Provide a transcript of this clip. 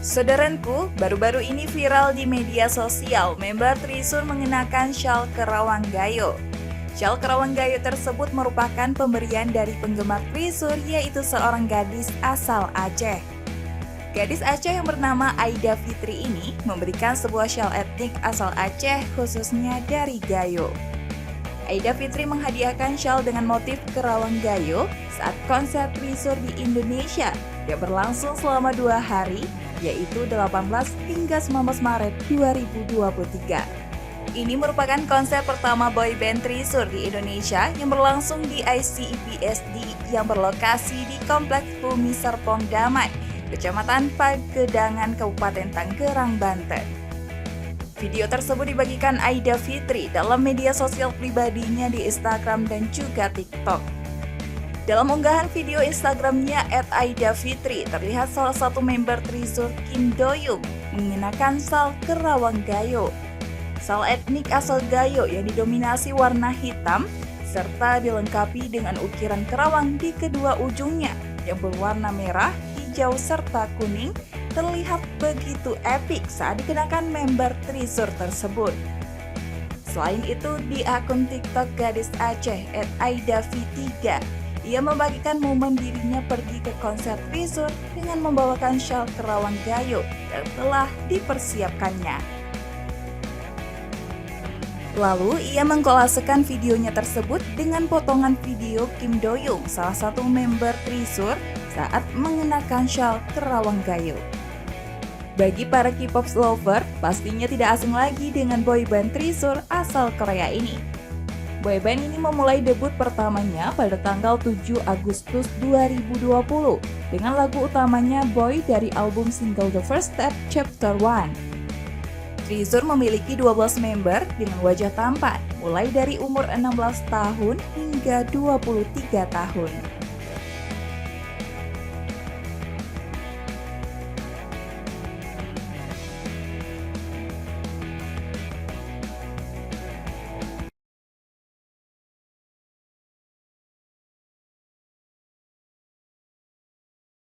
Saudaraku, baru-baru ini viral di media sosial, member Trisur mengenakan syal Kerawang Gayo. Syal Kerawang Gayo tersebut merupakan pemberian dari penggemar Trisur, yaitu seorang gadis asal Aceh. Gadis Aceh yang bernama Aida Fitri ini memberikan sebuah syal etnik asal Aceh, khususnya dari Gayo. Aida Fitri menghadiahkan syal dengan motif Kerawang Gayo saat konser Trisur di Indonesia yang berlangsung selama 2 hari, yaitu 18 hingga 19 Maret 2023. Ini merupakan konser pertama boyband Trisur di Indonesia yang berlangsung di ICEPSD yang berlokasi di Kompleks Bumi Serpong Damai, Kecamatan Pagedangan, Kabupaten Tangerang, Banten. Video tersebut dibagikan Aida Fitri dalam media sosial pribadinya di Instagram dan juga TikTok. Dalam unggahan video Instagramnya @AidaFitri, terlihat salah satu member Trisur, Kim Doyoung, mengenakan syal Kerawang Gayo. Syal etnik asal Gayo yang didominasi warna hitam, serta dilengkapi dengan ukiran kerawang di kedua ujungnya yang berwarna merah, hijau, serta kuning, terlihat begitu epik saat dikenakan member Trisur tersebut. Selain itu, di akun TikTok gadis Aceh @AidaV3, ia membagikan momen dirinya pergi ke konser Trisur dengan membawakan syal Kerawang Gayo yang telah dipersiapkannya. Lalu, ia mengkolasekan videonya tersebut dengan potongan video Kim Doyoung, salah satu member Trisur, saat mengenakan syal Kerawang Gayo. Bagi para K-pop lover, pastinya tidak asing lagi dengan boyband Trisur asal Korea ini. Boyband ini memulai debut pertamanya pada tanggal 7 Agustus 2020 dengan lagu utamanya Boy dari album single The First Step Chapter 1. Trisur memiliki 12 member dengan wajah tampan, mulai dari umur 16 tahun hingga 23 tahun.